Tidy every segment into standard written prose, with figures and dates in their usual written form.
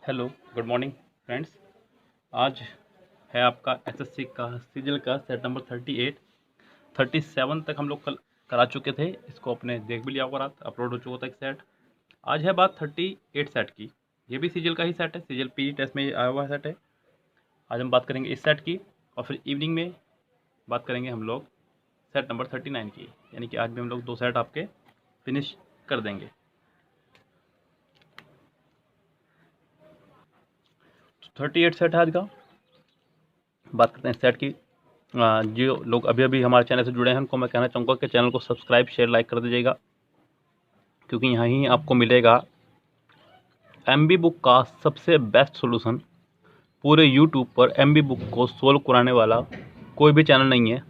Hello, good morning friends. आज है आपका एसएससी का सीजल का सेट नंबर 38 37 तक हम लोग कल करा चुके थे। इसको अपने देख भी लिया होगा, रात अपलोड हो चुका था एक सेट। आज है बात 38 सेट की। ये भी सीजल का ही सेट है, सीजल पी टेस्ट में आया हुआ सेट है। आज हम बात करेंगे इस सेट की और फिर इवनिंग में बात करेंगे हम लोग सेट नंबर 39 की। यानी कि आज भी हम लोग 2 सेट आपके फिनिश कर देंगे। 38 सेट है आज का। बात करते हैं सेट की। जो लोग अभी अभी हमारे चैनल से जुड़े हैं उनको मैं कहना चाहूँगा कि चैनल को सब्सक्राइब शेयर लाइक कर दीजिएगा, क्योंकि यहाँ ही आपको मिलेगा एमबी बुक का सबसे बेस्ट सॉल्यूशन। पूरे यूट्यूब पर एमबी बुक को सोल्व कराने वाला कोई भी चैनल नहीं है।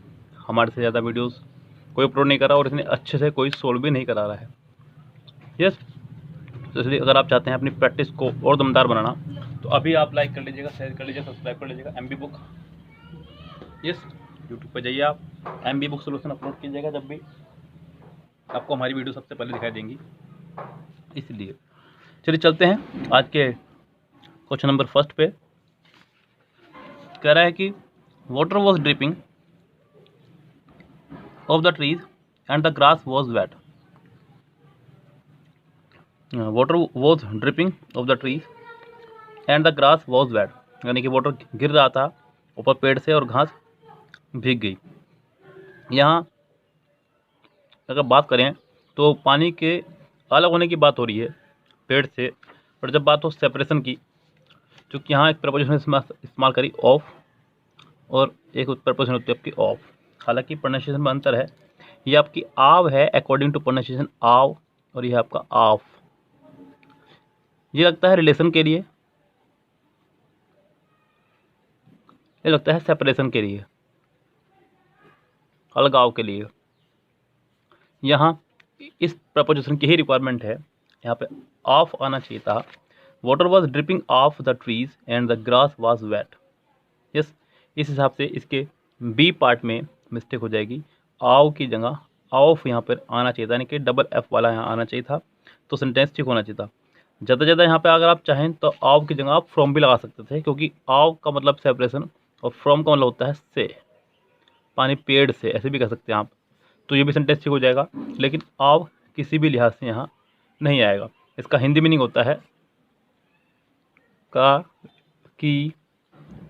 हमारे से ज़्यादा वीडियोस कोई अपलोड नहीं कर रहा और इतने अच्छे से कोई सोल्व भी नहीं करा रहा है। यस, तो इसलिए अगर आप चाहते हैं अपनी प्रैक्टिस को और दमदार बनाना तो अभी आप लाइक कर लीजिएगा, शेयर कर लीजिएगा, सब्सक्राइब कर लीजिएगा एमबी बुक। यस, यूट्यूब पर जाइए, आप एमबी बुक सॉल्यूशन अपलोड कीजिएगा, जब भी आपको हमारी वीडियो सबसे पहले दिखाई देंगी। इसलिए चलिए चलते हैं आज के क्वेश्चन नंबर फर्स्ट पे। कह रहा है कि water was dripping off the trees and the grass was wet. Water was dripping off the trees and the grass was wet, यानी कि वाटर गिर रहा था ऊपर पेड़ से और घास भीग गई। यहाँ अगर बात करें तो पानी के अलग होने की बात हो रही है पेड़ से, और जब बात हो सेपरेशन की, क्योंकि यहाँ एक प्रपोजिशन इस्तेमाल करी ऑफ और एक प्रपोजिशन होती है आपकी ऑफ। हालांकि प्रोनाउंसिएशन में अंतर है। ये आपकी आव है अकॉर्डिंग टू प्रोनाउंसिएशन आव, और ये आपका ऑफ। ये लगता है रिलेशन के लिए, ये लगता है सेपरेशन के लिए, अलगाव के लिए। यहाँ इस प्रपोजिशन की ही रिक्वायरमेंट है। यहाँ पे ऑफ आना चाहिए था। Water was dripping off the trees and the grass was wet. Yes, इस हिसाब से इसके बी पार्ट में मिस्टेक हो जाएगी। आव की जगह ऑफ यहाँ पर आना चाहिए था, यानी कि डबल एफ वाला यहाँ आना चाहिए था, तो सेंटेंस ठीक होना चाहिए था। ज़्यादा ज़्यादा यहाँ पे अगर आप चाहें तो आव की जगह आप फ्रॉम भी लगा सकते थे, क्योंकि आव का मतलब सेपरेशन और फ्रॉम का मतलब होता है से, पानी पेड़ से, ऐसे भी कह सकते हैं आप। तो ये भी सेंटेंस ठीक हो जाएगा, लेकिन आव किसी भी लिहाज से यहाँ नहीं आएगा। इसका हिंदी मीनिंग होता है का, की,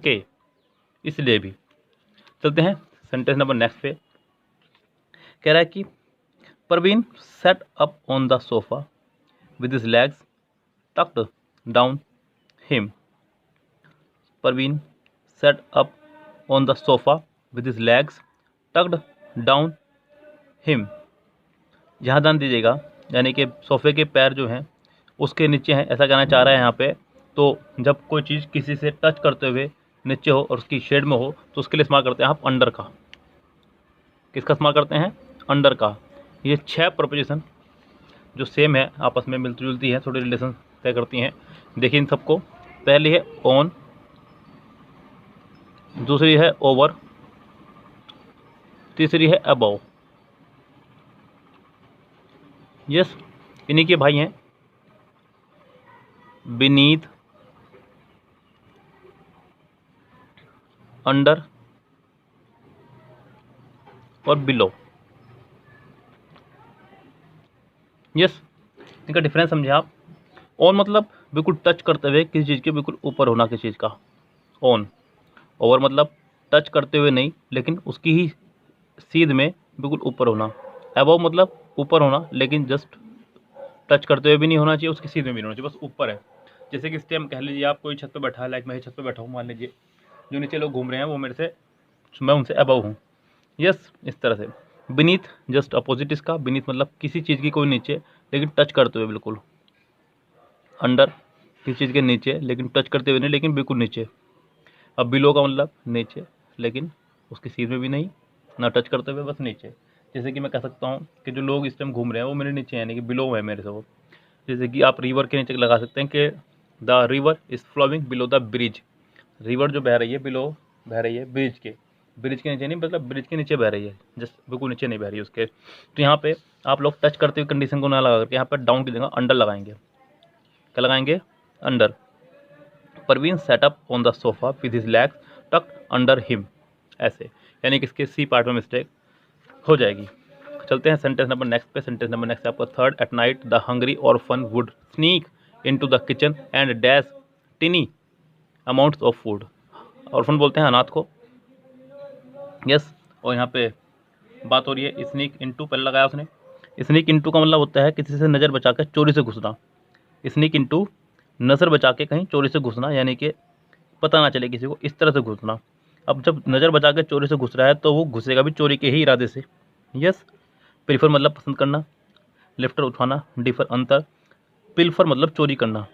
के, इसलिए भी। चलते हैं सेंटेंस नंबर नेक्स्ट पे। कह रहा है कि Parveen set up on the sofa with his legs tucked down him. Parveen set up on the sofa with his legs tucked down him. यहाँ ध्यान दीजिएगा, यानी कि सोफे के पैर जो हैं उसके नीचे हैं, ऐसा कहना चाह रहा है यहाँ पे। तो जब कोई चीज़ किसी से टच करते हुए नीचे हो और उसकी शेड में हो तो उसके लिए इस्तेमाल करते हैं आप अंडर का। किसका इस्तेमाल करते हैं? अंडर का। ये 6 प्रपोजिशन जो सेम है, आपस में मिलती जुलती हैं, थोड़ी रिलेशन तय करती हैं। देखिए इन सबको। पहली है ऑन, दूसरी है ओवर, तीसरी है अबव। यस, इन्हीं के भाई हैं बीनीथ, अंडर और बिलो। यस, इनका डिफरेंस समझे आप। ऑन मतलब बिल्कुल टच करते हुए किसी चीज़ के बिल्कुल ऊपर होना, किसी चीज़ का ऑन। ओवर मतलब टच करते हुए नहीं, लेकिन उसकी ही सीध में बिल्कुल ऊपर होना। अबव मतलब ऊपर होना, लेकिन जस्ट टच करते हुए भी नहीं होना चाहिए, उसकी सीध में भी नहीं होना चाहिए, बस ऊपर है। जैसे कि इस टाइम कह लीजिए आप कोई छत पे बैठा है, लाइक मैं छत पे बैठा हूँ, मान लीजिए जो नीचे लोग घूम रहे हैं वो मेरे से, मैं उनसे अबव हूँ। यस, इस तरह से। बीनीथ जस्ट अपोजिट इसका। बीनीथ मतलब किसी चीज़ की कोई नीचे लेकिन टच करते हुए बिल्कुल। अंडर किसी चीज़ के नीचे लेकिन टच करते हुए नहीं, लेकिन बिल्कुल नीचे। अब बिलो का मतलब नीचे, लेकिन उसकी सीध में भी नहीं, ना टच करते हुए, बस नीचे। जैसे कि मैं कह सकता हूँ कि जो लोग इस टाइम घूम रहे हैं वो मेरे नीचे हैं, यानी कि बिलो है मेरे से वो। जैसे कि आप रिवर के नीचे लगा सकते हैं कि the river is flowing below the bridge. River जो बह रही है बिलो बह रही है ब्रिज के। ब्रिज के नीचे नहीं, मतलब ब्रिज के नीचे बह रही है, जस्ट बिल्कुल नीचे नहीं बह रही है उसके। तो यहाँ पे आप लोग टच करते हुए कंडीशन को ना लगा करके यहाँ पर डाउन की जगह अंडर लगाएंगे। क्या लगाएंगे? Under. Parveen set up on the sofa with his legs tucked under him, ऐसे, यानी कि इसके सी पार्ट में मिस्टेक हो जाएगी। चलते हैं सेंटेंस नंबर नेक्स्ट पे। सेंटेंस नंबर नेक्स्ट है आपका third. At night the hungry orphan would sneak into the kitchen and dash टिनी amounts of food. Orphan बोलते हैं अनाथ को, यस। और यहाँ पे बात हो रही है स्नीक इनटू, पहले लगाया उसने। स्नीक इनटू का मतलब होता है किसी से नज़र बचा कर चोरी से घुसना। स्नीक इनटू, नज़र बचा के कहीं चोरी से घुसना, यानी कि पता ना चले किसी को, इस तरह से घुसना। अब जब नज़र बचा के चोरी से घुस रहा है तो वो घुसेगा भी चोरी के ही इरादे से, यस। प्रीफर मतलब पसंद करना, लिफ्टर उठाना, डिफर अंतर, पिल्फर मतलब चोरी करना।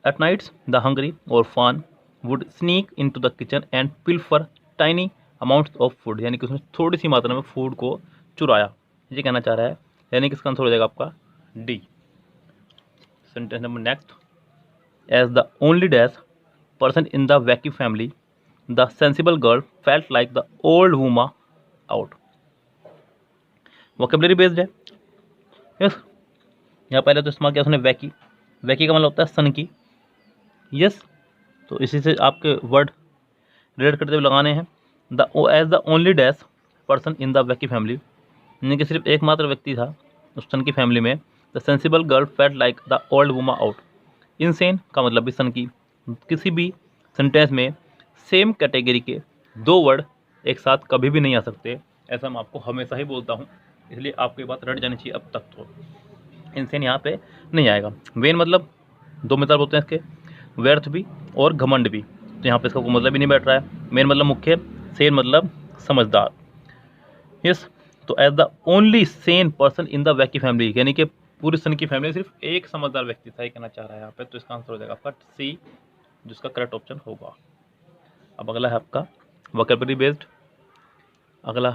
एट नाइट्स द हंग्री और Fan would sneak into the kitchen and pilfer tiny amounts of food, यानी कि उसने थोड़ी सी मात्रा में फूड को चुराया, ये कहना चाह रहा है। यानी कि इसका आंसर हो जाएगा आपका D. Sentence number next. As the only dash person in the wacky family the sensible girl felt like the old woman out. Vocabulary based है, यस। यहाँ पहले तो इस्तेमाल किया उसने वैकी। वैकी का मतलब होता है सन की, यस। तो इसी से आपके वर्ड रिलेट करते हुए लगाने हैं। The as the only dash person in the wacky family, यानी कि सिर्फ एकमात्र व्यक्ति था उस सन की फैमिली में। The sensible girl felt like the old woman out. Insane का मतलब भी सन की। किसी भी सेंटेंस में सेम कैटेगरी के दो वर्ड एक साथ कभी भी नहीं आ सकते, ऐसा मैं आपको हमेशा ही बोलता हूँ, इसलिए आपको ये बात रट जानी चाहिए अब तक। तो इनसेन यहाँ पे नहीं आएगा। वेन मतलब दो मतलब होते हैं इसके, व्यर्थ भी और घमंड भी, तो यहाँ पे इसका कोई मतलब भी नहीं बैठ रहा है। मेन मतलब मुख्य, सेन मतलब समझदार, यस। तो as the only sane person in the wacky family, यानी कि पूरी सन की फैमिली सिर्फ एक समझदार व्यक्ति था, ये कहना चाह रहा है यहाँ पे। तो इसका आंसर हो जाएगा आपका सी, जिसका करेक्ट ऑप्शन होगा। अब अगला है आपका वोकैबुलरी बेस्ड। अगला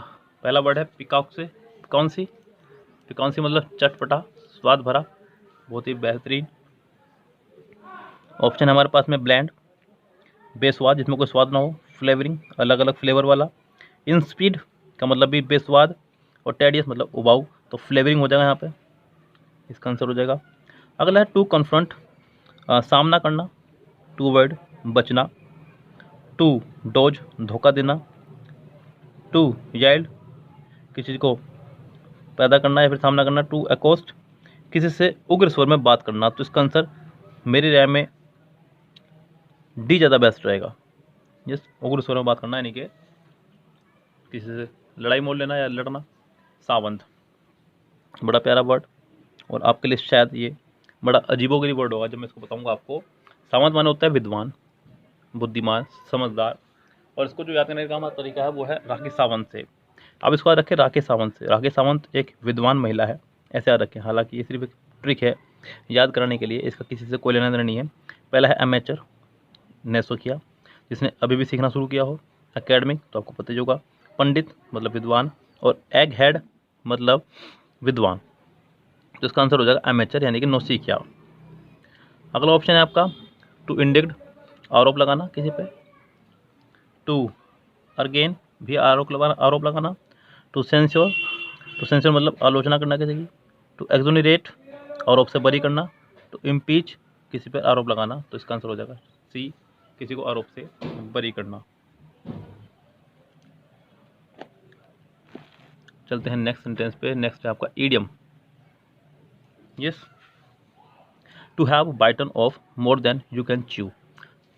पहला वर्ड है पिकॉक से। पिकॉन्सी, पिकॉन्सी मतलब चटपटा, स्वाद भरा, बहुत ही बेहतरीन। ऑप्शन हमारे पास में ब्लैंड, बेस्वाद जिसमें कोई स्वाद ना हो, फ्लेवरिंग अलग अलग फ्लेवर वाला, इंस्पीड का मतलब भी बेस्वाद, और टेडियस मतलब उबाऊ, तो फ्लेवरिंग हो जाएगा यहाँ पे, इसका आंसर हो जाएगा। अगला है टू कन्फ्रंट, सामना करना, टू वर्ड बचना, टू डोज धोखा देना, टू याइल्ड किसी चीज़ को पैदा करना या फिर सामना करना, टू अकोस्ट किसी से उग्र स्वर में बात करना। तो इसका आंसर मेरी राय में डी ज़्यादा बेस्ट रहेगा, यस। उग्र स्वर में बात करना यानी कि किसी से लड़ाई मोल लेना या लड़ना। सावंत, बड़ा प्यारा वर्ड, और आपके लिए शायद ये बड़ा अजीबोगरीब वर्ड होगा जब मैं इसको बताऊंगा आपको। सावंत माने होता है विद्वान, बुद्धिमान, समझदार, और इसको जो याद करने का हमारा तरीका है वो है राखी सावंत से। अब इसको याद रखें राखी सावंत से। राखी सावंत एक विद्वान महिला है, ऐसे याद रखें। हालांकि ये सिर्फ एक ट्रिक है याद कराने के लिए, इसका किसी से कोई लेना देना नहीं है। पहला है एमेचर, नेसो किया, जिसने अभी भी सीखना शुरू किया हो। एकेडमिक तो आपको पता ही होगा, पंडित मतलब विद्वान, और एग हेड मतलब विद्वान। तो इसका आंसर हो जाएगा एमेचर यानी कि नौसिखिया। अगला ऑप्शन है आपका टू इंडिक्ट, आरोप लगाना किसी पे। टू अर्गेन भी आरोप लगाना। टू सेंश्योर, टू सेंश्योर मतलब आलोचना करना किसी की। टू एक्सोनरेट, आरोप से बरी करना। टू इम्पीच, किसी पर आरोप लगाना। तो इसका आंसर हो जाएगा सी, किसी को आरोप से बरी करना। चलते हैं नेक्स्ट सेंटेंस पे। नेक्स्ट है आपका idiom, yes. To have bitten off more than you can chew,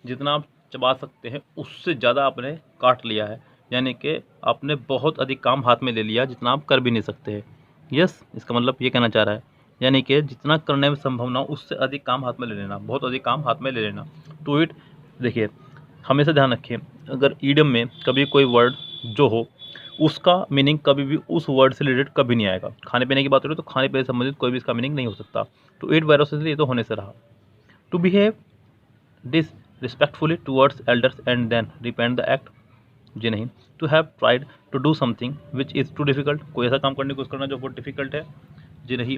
जितना आप चबा सकते हैं उससे ज़्यादा आपने काट लिया है, यानी कि आपने बहुत अधिक काम हाथ में ले लिया जितना आप कर भी नहीं सकते हैं, यस। इसका मतलब ये कहना चाह रहा है, यानी कि जितना करने में संभव ना हो उससे अधिक काम हाथ में ले लेना, बहुत अधिक काम हाथ में ले लेना। टू इट, देखिए हमेशा ध्यान रखिए, अगर ईडियम में कभी कोई वर्ड जो हो उसका मीनिंग कभी भी उस वर्ड से रिलेटेड कभी नहीं आएगा। खाने पीने की बात करें तो खाने पीने से संबंधित कोई भी इसका मीनिंग नहीं हो सकता। टू ईट वायरस ये तो होने से रहा। To behave disrespectfully towards elders and then repent the act, जी नहीं। To have tried to do something which is too difficult, कोई ऐसा काम करने की कोशिश करना जो बहुत डिफिकल्ट है, जी नहीं।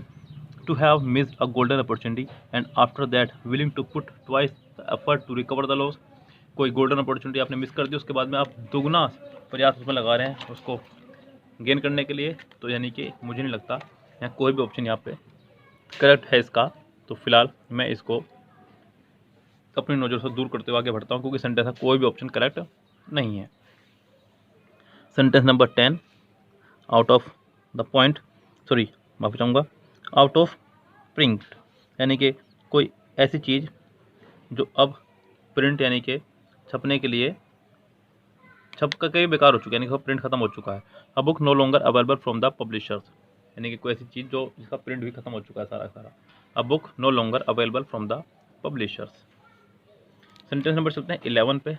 To have missed a golden opportunity and after that willing to put twice the effort to recover the loss, कोई गोल्डन अपॉर्चुनिटी आपने मिस कर दी, उसके बाद में आप दुगना प्रयास उसमें लगा रहे हैं उसको गेन करने के लिए, तो यानी कि मुझे नहीं लगता यहाँ कोई भी ऑप्शन यहाँ पे करेक्ट है इसका। तो फिलहाल मैं इसको अपनी नज़र से दूर करते हुए आगे बढ़ता हूँ, क्योंकि सेंटेंस का कोई भी ऑप्शन करेक्ट नहीं है। Sentence number 10, out of the point, sorry माफ़ी चाहूँगा, आउट ऑफ प्रिंट, यानी कि कोई ऐसी चीज़ जो अब प्रिंट यानी कि छपने के लिए छप कर कई बेकार हो चुकी है, यानी कि प्रिंट खत्म हो चुका है। A book no longer available from the publishers, यानी कि कोई ऐसी चीज़ जो जिसका प्रिंट भी खत्म हो चुका है सारा। A book no longer available from the publishers. Sentence number चलते हैं 11 पे।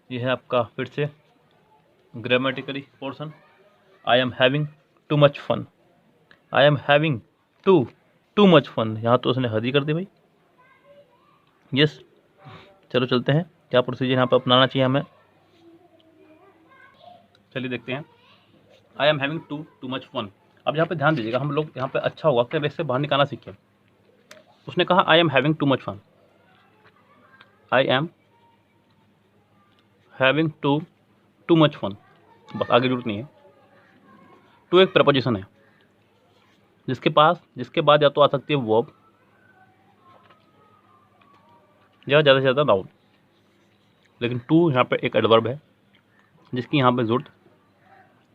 यह है आपका फिर से grammatically portion. I am having too much fun, I am having too much fun, यहाँ तो उसने हद ही कर दी भाई। यस, चलो चलते हैं, क्या प्रोसीजर यहाँ पर अपनाना चाहिए हमें, चलिए देखते हैं। I am having too much fun. अब यहाँ पे ध्यान दीजिएगा, हम लोग यहाँ पे अच्छा होगा कि इससे बाहर निकालना सीखें। उसने कहा I am having too much fun, I am having too much fun, बस आगे जरूरत नहीं है। टू एक प्रपोजिशन है जिसके बाद या तो आ सकती है वर्ब या ज़्यादा से ज़्यादा नाउन, लेकिन टू यहाँ पे एक एडवर्ब है जिसकी यहाँ पे जरूरत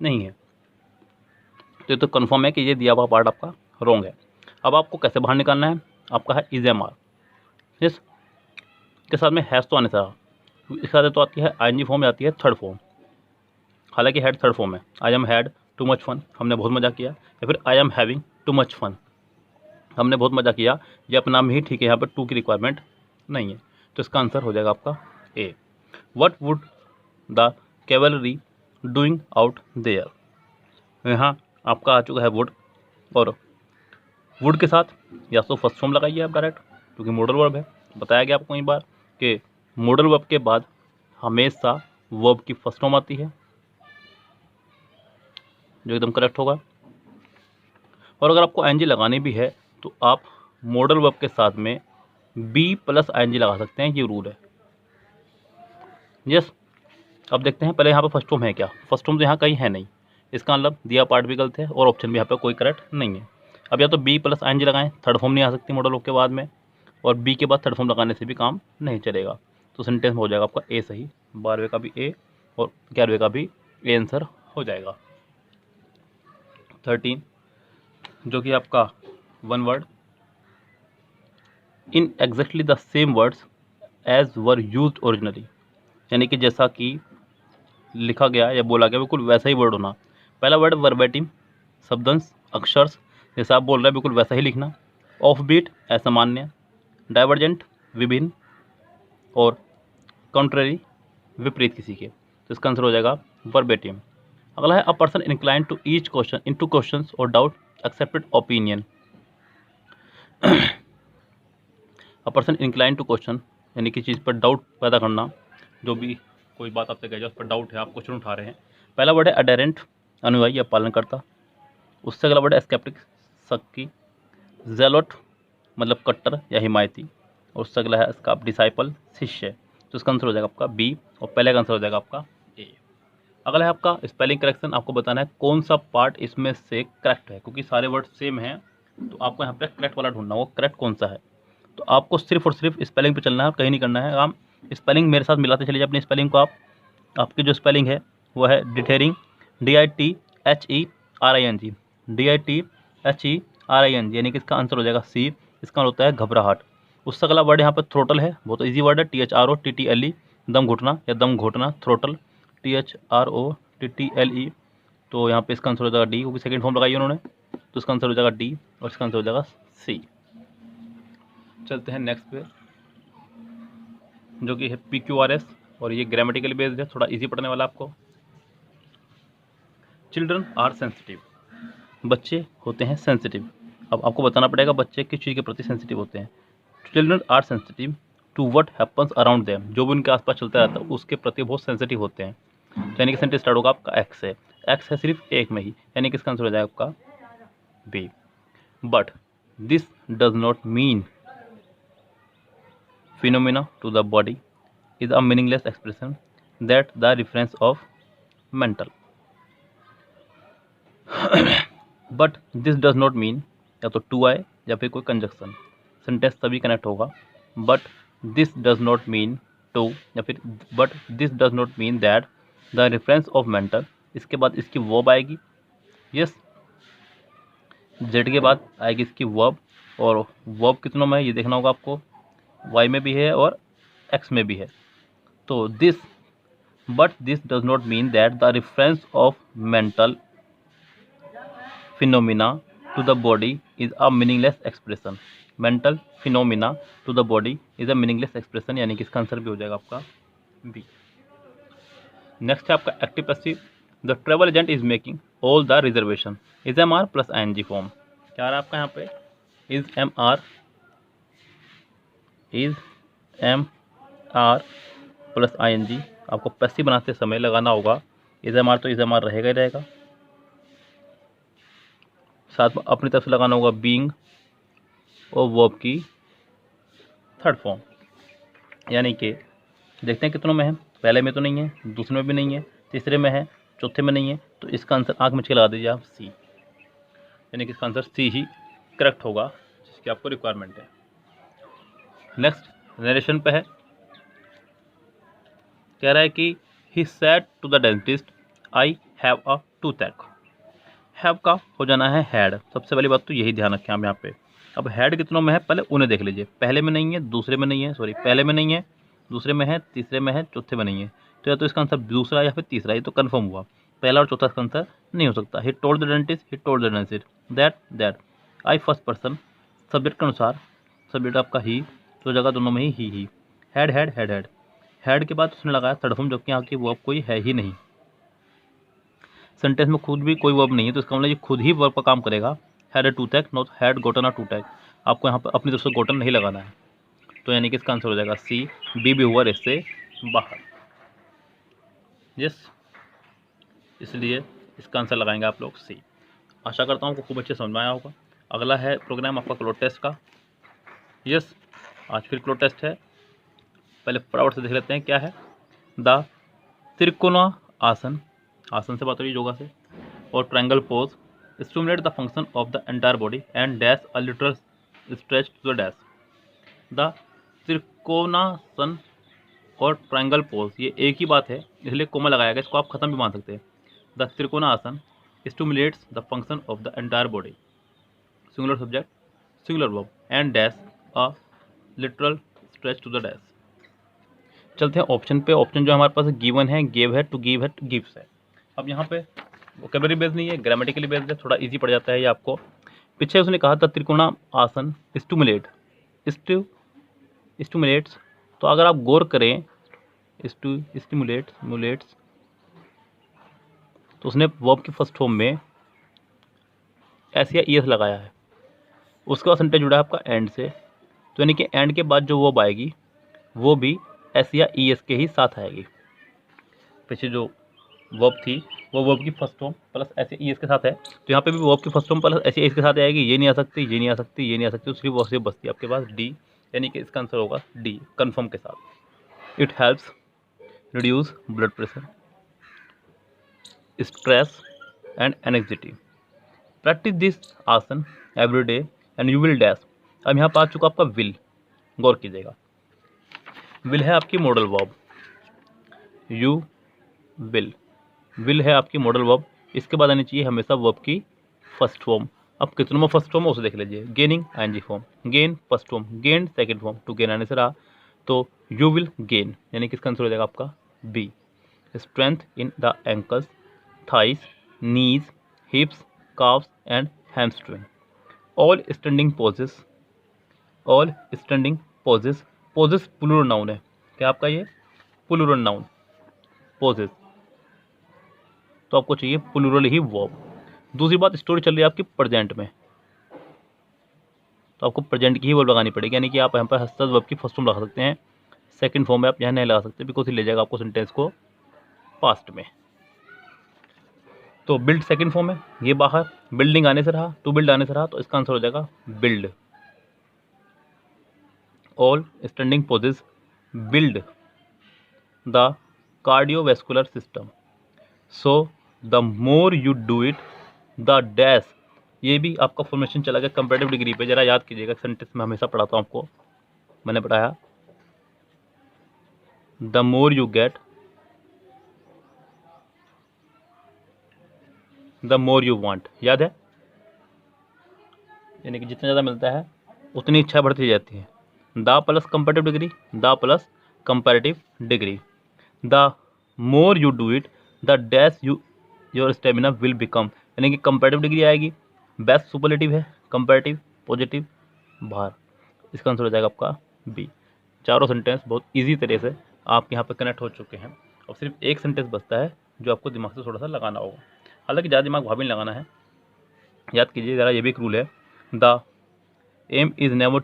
नहीं है। तो ये तो कन्फर्म है कि ये दिया हुआ पार्ट आपका रॉन्ग है। अब आपको कैसे बाहर निकालना है, आपका है इज एम आर, यस के साथ में हैज़ तो आने था, इसके साथ तो आती है आईएनजी फॉर्म में, आती है थर्ड फॉर्म, हालांकि हैड थर्ड फॉर्म है। I am had too much fun, हमने बहुत मज़ा किया, या फिर I am having too much fun, हमने बहुत मज़ा किया, ये अपना नाम ही ठीक है, यहाँ पर टू की रिक्वायरमेंट नहीं है। तो इसका आंसर हो जाएगा आपका A. What would the cavalry doing out there, यहाँ आपका आ चुका है वुड, और वुड के साथ या तो फर्स्ट फॉर्म लगाइए आप डायरेक्ट, क्योंकि मॉडल वर्ब है। बताया गया आपको कई बार कि मॉडल वर्ब के बाद हमेशा वर्ब की फर्स्ट फॉर्म आती है, जो एकदम करेक्ट होगा। और अगर आपको आईएनजी लगानी भी है तो आप मॉडल वर्ब के साथ में बी प्लस आईएनजी लगा सकते हैं, ये रूल है। यस, अब देखते हैं पहले यहाँ पर फर्स्ट फॉर्म है क्या। फर्स्ट फॉर्म तो यहाँ कहीं है नहीं, इसका मतलब दिया पार्ट भी गलत है और ऑप्शन भी यहाँ पर कोई करेक्ट नहीं है। अब या तो बी प्लस आईएनजी लगाएं, थर्ड फॉर्म नहीं आ सकती मॉडल वर्ब के बाद में, और बी के बाद थर्ड फॉर्म लगाने से भी काम नहीं चलेगा। तो सेंटेंस में हो जाएगा आपका ए सही, 12वें का भी ए और 11वें का भी ए आंसर हो जाएगा। 13 जो कि आपका one word, in exactly the same words as were used originally, यानी कि जैसा कि लिखा गया या बोला गया बिल्कुल वैसा ही वर्ड होना। पहला वर्ड वर्बेटिम, शब्दंश अक्षर्स जैसा आप बोल रहे हैं बिल्कुल वैसा ही लिखना। ऑफ बीट असामान्य, डाइवर्जेंट विभिन्न, और कॉन्ट्ररी विपरीत किसी के। तो इसका आंसर हो जाएगा वर्बेटिम। अगला है a person incline to each question in to question और doubt accepted opinion. A person incline to question, यानी कि चीज़ पर डाउट पैदा करना, जो भी कोई बात आपसे कह जाए उस पर डाउट है, आप क्वेश्चन उठा रहे हैं। पहला वर्ड है अडेरेंट, अनुयायी या पालन करता। उससे अगला वर्ड है स्केप्टिक, शक्की। जेलोट मतलब कट्टर या हिमायती, और उससे अगला है इसका डिसाइपल, शिष्य। तो इसका आंसर हो जाएगा आपका बी, और पहले का आंसर हो जाएगा आपका ए। अगला है आपका स्पेलिंग करेक्शन, आपको बताना है कौन सा पार्ट इसमें से करेक्ट है, क्योंकि सारे वर्ड सेम हैं तो आपको यहाँ पे करेक्ट वाला ढूंढना होगा, करेक्ट कौन सा है। तो आपको सिर्फ और सिर्फ स्पेलिंग पे चलना है, कहीं नहीं करना है। आप स्पेलिंग मेरे साथ मिलाते चलिए अपनी स्पेलिंग को। आपकी जो स्पेलिंग है वो है डिटेरिंग, DITHERING, DITHERING, यानी कि इसका आंसर हो जाएगा सी, इसका होता है घबराहट। उससे अगला वर्ड यहाँ पर थ्रोटल है, बहुत ईजी वर्ड है, THROTTLE, दम घुटना या दम घोटना, थ्रोटल, THROTTLE। तो यहाँ पे इसका आंसर हो जाएगा डी, क्योंकि सेकंड फॉर्म लगाई उन्होंने, तो इसका आंसर हो जाएगा डी, और इसका आंसर हो जाएगा सी। चलते हैं नेक्स्ट पे, जो कि है PQRS, और ये ग्रामेटिकली बेस्ड है, थोड़ा इजी पढ़ने वाला आपको। चिल्ड्रन आर सेंसिटिव, बच्चे होते हैं सेंसिटिव। अब आपको बताना पड़ेगा बच्चे किस चीज़ के प्रति सेंसिटिव होते हैं। Children are sensitive to what happens around them, जो भी उनके आसपास चलता रहता है उसके प्रति बहुत सेंसिटिव होते हैं। यानी कि सेंटेंस स्टार्ट होगा आपका एक्स से, एक्स है सिर्फ एक में ही, यानी कि इसका आंसर हो जाएगा आपका B. But this does not mean phenomena to the body is a meaningless expression that the reference of mental. But this does not mean, या तो टू आए या फिर कोई कंजक्शन, सेंटेंस तभी कनेक्ट होगा but this does not mean to, या फिर but this does not mean that the reference of mental, इसके बाद इसकी वर्ब आएगी। यस, जेड के बाद आएगी इसकी वर्ब, और वर्ब कितनों में है ये देखना होगा आपको, वाई में भी है और एक्स में भी है। तो this, but this does not mean that the reference of mental phenomena to the body is a meaningless expression. Mental phenomena to the body is a meaningless expression, यानी कि इसका आंसर भी हो जाएगा आपका बी। नेक्स्ट है आपका active passive. The travel agent is making all the reservation, is am are plus I N G form. क्या आ रहा है आपका यहाँ पे, is am are plus I N G. आपको पैसिव बनाते समय लगाना होगा इज एम आर, तो इज एम आर रहेगा ही रहेगा, साथ में अपनी तरफ से लगाना होगा बीइंग और वर्ब की थर्ड फॉर्म। यानी कि देखते हैं कितनों में है, पहले में तो नहीं है, दूसरे में भी नहीं है, तीसरे में है, चौथे में नहीं है, तो इसका आंसर आँख में लगा दीजिए आप सी, यानी कि इसका आंसर सी ही करेक्ट होगा जिसकी आपको रिक्वायरमेंट है। नेक्स्ट नरेशन पे है, कह रहा है कि he said to the dentist I have a toothache. Have का हो जाना है हैड, सबसे पहली बात तो यही ध्यान रखें हम यहाँ पे। अब हैड कितनों में है पहले उन्हें देख लीजिए, पहले में नहीं है, दूसरे में नहीं है, सॉरी पहले में नहीं है, दूसरे में है, तीसरे में है, चौथे में नहीं है, तो या तो इसका आंसर दूसरा या फिर तीसरा, ये तो कंफर्म हुआ, पहला और चौथा इसका आंसर नहीं हो सकता। He told the dentist, he told the dentist that I first person, subject के अनुसार सब्जेक्ट आपका ही, तो जगह दोनों में he had had had had had के बाद उसने लगाया थर्ड फॉर्म, जबकि यहाँ की वर्ब कोई है ही नहीं, सेंटेंस में खुद भी कोई वर्ब नहीं है, तो इसका मतलब ये खुद ही वर्ब का काम करेगा। Had a toothache, not had gotten a toothache. आपको यहाँ पर अपनी तरफ से गोटन नहीं लगाना है, तो यानी कि इसका आंसर हो जाएगा सी, बी भी हुआ इससे बाहर। यस, इसलिए इसका आंसर लगाएंगे आप लोग सी। आशा करता हूँ आपको खूब अच्छे समझ में आया होगा। अगला है प्रोग्राम आपका क्लोड टेस्ट का। यस, आज फिर क्लोड टेस्ट है, पहले फटाफट से देख लेते हैं क्या है। द त्रिकोणा आसन, आसन से बात हो रही है योगा से, और triangle pose stimulate the function of the entire body and dash a literal stretch to the dash. The trikonasana और ट्रायंगल पोज ये एक ही बात है, इसलिए कोमा लगाया गया, इसको आप खत्म भी मान सकते हैं। The trikonasana stimulates the function of the entire body, singular subject singular verb and dash a literal stretch to the dash. चलते हैं ऑप्शन पे। ऑप्शन जो हमारे पास गिवन है, गेव है, टू गिव है, गिव्स है। अब यहाँ पे वोकैबुलरी बेस्ड नहीं है, ग्रामेटिकली बेस्ड है, थोड़ा इजी पड़ जाता है ये आपको। पीछे उसने कहा था त्रिकोणा आसन स्टिमुलेट, स्टिमुलेट्स, तो अगर आप गौर करें स्टिमुलेट्स, तो उसने वर्ब की फर्स्ट फॉर्म में एस या ईएस लगाया है, उसका सेंटेंस जुड़ा है आपका एंड से, तो यानी कि एंड के बाद जो वर्ब आएगी वो भी एस या ईएस के ही साथ आएगी। पीछे जो वर्ब थी वो वर्ब की फर्स्ट फॉर्म प्लस एस या ईएस के साथ है, तो यहाँ पे भी वर्ब की फर्स्ट फॉर्म प्लस एस या ईएस के साथ आएगी। ये नहीं आ सकती, ये नहीं आ सकती, ये नहीं आ सकती, तो सिर्फ वो सिर्फ बचती है आपके पास डी, यानी कि इसका आंसर होगा डी कन्फर्म के साथ। It helps reduce blood pressure, stress and anxiety. Practice this asana every day and you will dash. अब यहाँ पर आ चुका आपका विल, गौर कीजिएगा, विल है आपकी मॉडल वर्ब, यू विल है आपकी मॉडल वर्ब, इसके बाद आनी चाहिए हमेशा वर्ब की फर्स्ट फॉर्म। अब कितनों में फर्स्ट फॉर्म है उसे देख लीजिए, gaining I N G form, gain first form, gain second form, to gain आने से रहा, तो यू विल गेन, यानी किसका आंसर हो जाएगा आपका B. Strength in the ankles, thighs, knees, hips, calves and hamstring. All standing poses, poses plural noun है, क्या आपका ये प्लूरल नाउन पोजेस, तो आपको चाहिए प्लूरल ही वर्ब। दूसरी बात, स्टोरी चल रही है आपकी प्रेजेंट में, तो आपको प्रेजेंट की ही वर्ब लगानी पड़ेगी, यानी कि आप यहाँ पर हस्तद वर्ब की फर्स्ट फॉर्म लगा सकते हैं, सेकंड फॉर्म में आप यहाँ नहीं लगा सकते, बिकॉज ही ले जाएगा आपको सेंटेंस को पास्ट में। तो बिल्ड सेकंड फॉर्म है, ये बाहर, बिल्डिंग आने से रहा, टू बिल्ड आने से रहा, तो इसका आंसर हो जाएगा build. All standing poses build the cardiovascular system, so the more you do it the dash. ये भी आपका फॉर्मेशन चला गया कंपैरेटिव डिग्री पे, जरा याद कीजिएगा, सेंटेंस में हमेशा पढ़ाता हूँ आपको। मैंने बताया the more you get the more you want, याद है, यानी कि जितना ज़्यादा मिलता है उतनी इच्छा बढ़ती जाती है। The plus comparative degree, the plus comparative degree, the more you do it the dash you your stamina will become, यानी कि कंपैरेटिव डिग्री आएगी, बेस्ट सुपरलेटिव है, कंपैरेटिव, पॉजिटिव, बाहर। इसका आंसर हो जाएगा आपका बी। चारों सेंटेंस बहुत इजी तरह से आप यहाँ पर कनेक्ट हो चुके हैं। अब सिर्फ एक सेंटेंस बचता है जो आपको दिमाग से थोड़ा सा लगाना होगा, हालांकि ज़्यादा दिमाग भाभी नहीं लगाना है। याद कीजिए ज़रा, ये भी एक रूल है, the aim is never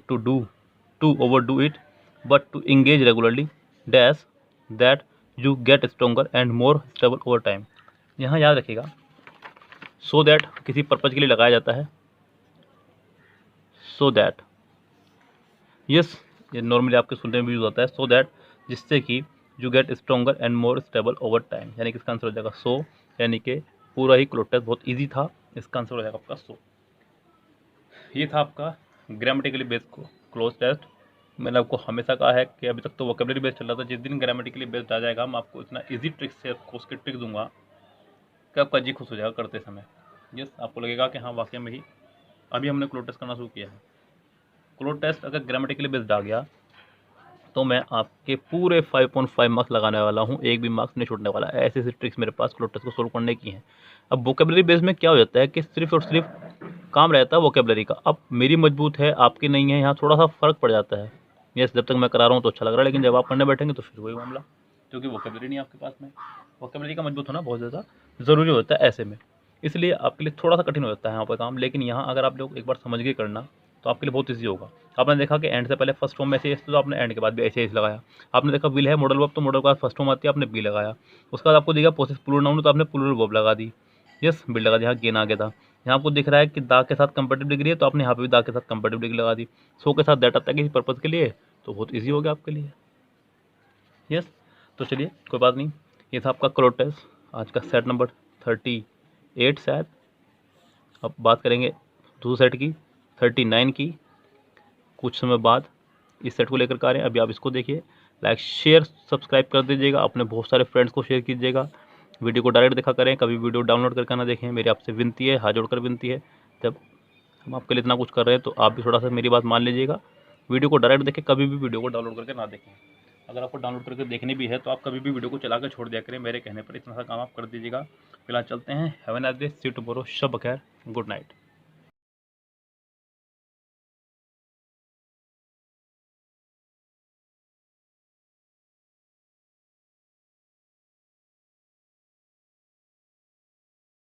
to over do it but to engage regularly dash that you get stronger and more stable over time. यहाँ याद रखिएगा, सो दैट किसी पर्पज़ के लिए लगाया जाता है, सो दैट, यस, ये नॉर्मली आपके सुनने में भी यूज होता है, सो दैट, जिससे कि you get stronger and more stable over time, यानी कि इसका आंसर हो जाएगा सो, यानी कि पूरा ही क्लोज टेस्ट बहुत ईजी था, इसका आंसर हो जाएगा आपका सो। ये था आपका ग्रामेटिकली बेस्ड क्लोज टेस्ट। मैंने आपको हमेशा कहा है कि अभी तक तो वोकेबलरी बेस्ड चल रहा था, जिस दिन ग्रामेटिकली बेस्ड आ जाएगा मैं आपको इतना इजी ट्रिक से उसकी ट्रिक दूंगा कि आपका जी खुश हो जाएगा करते समय। यस, आपको लगेगा कि हाँ वाकई में ही अभी हमने क्लोज टेस्ट करना शुरू किया है। क्लोज टेस्ट अगर ग्रामेटिकली बेस्ड आ गया तो मैं आपके पूरे 5.5 मार्क्स लगाने वाला हूँ, एक भी मार्क्स नहीं छूटने वाला। ऐसी ऐसी ट्रिक्स मेरे पास क्लोज टेस्ट को सोल्व करने की हैं। अब वोकेबलरी बेस में क्या हो जाता है कि सिर्फ और सिर्फ काम रहता है वोकेबलरी का। अब मेरी मजबूत है, आपकी नहीं है, यहाँ थोड़ा सा फर्क पड़ जाता है। यस, जब तक मैं करा रहा हूँ तो अच्छा लग रहा है, लेकिन जब आप पढ़ने बैठेंगे तो फिर वही मामला, क्योंकि वोकेबलरी नहीं आपके पास में। वोकेबलरी का मजबूत होना बहुत ज़्यादा ज़रूरी होता है ऐसे में, इसलिए आपके लिए थोड़ा सा कठिन हो जाता है यहाँ पर काम। लेकिन यहाँ अगर आप लोग एक बार समझ के करना तो आपके लिए बहुत ईजी होगा। आपने देखा कि एंड से पहले फर्स्ट फॉर्म में ऐसे तो आपने एंड के बाद भी ऐसे ही लगाया। आपने देखा विल है मॉडल वर्ब, तो मॉडल के बाद फर्स्ट फॉर्म आती है, आपने बी लगाया। उसके बाद आपको दिखा पोसेसिव प्लूरल नाउन, तो आपने प्लूरल वर्ब लगा दी। यस, बिल लगा दिया, गेन आ गया था। यहाँ आपको दिख रहा है कि दा के साथ कंपैरेटिव डिग्री है, तो आपने यहाँ पे भी दा के साथ कंपैरेटिव डिग्री लगा दी। सो के साथ दैट आता है किसी पर्पज़ के लिए, तो बहुत ईजी हो गया आपके लिए। यस, तो चलिए कोई बात नहीं, ये था आपका क्लोज टेस्ट आज का सेट नंबर 38 शायद। अब बात करेंगे दूसरे सेट की, 39 की, कुछ समय बाद इस सेट को लेकर के आ रहे हैं। अभी आप इसको देखिए, लाइक शेयर सब्सक्राइब कर दीजिएगा, अपने बहुत सारे फ्रेंड्स को शेयर कीजिएगा, वीडियो को डायरेक्ट देखा करें, कभी वीडियो डाउनलोड करके ना देखें। मेरी आपसे विनती है, हाथ जोड़कर विनती है, जब हम आपके लिए इतना कुछ कर रहे हैं तो आप भी थोड़ा सा मेरी बात मान लीजिएगा। वीडियो को डायरेक्ट देखें, कभी भी वीडियो को डाउनलोड करके ना देखें। अगर आपको डाउनलोड करके देखनी भी है तो आप कभी भी वीडियो को चला कर छोड़ दिया करें, मेरे कहने पर इतना सा काम आप कर दीजिएगा। फिलहाल चलते हैं, have a nice day, see you tomorrow, शब बखैर, गुड नाइट।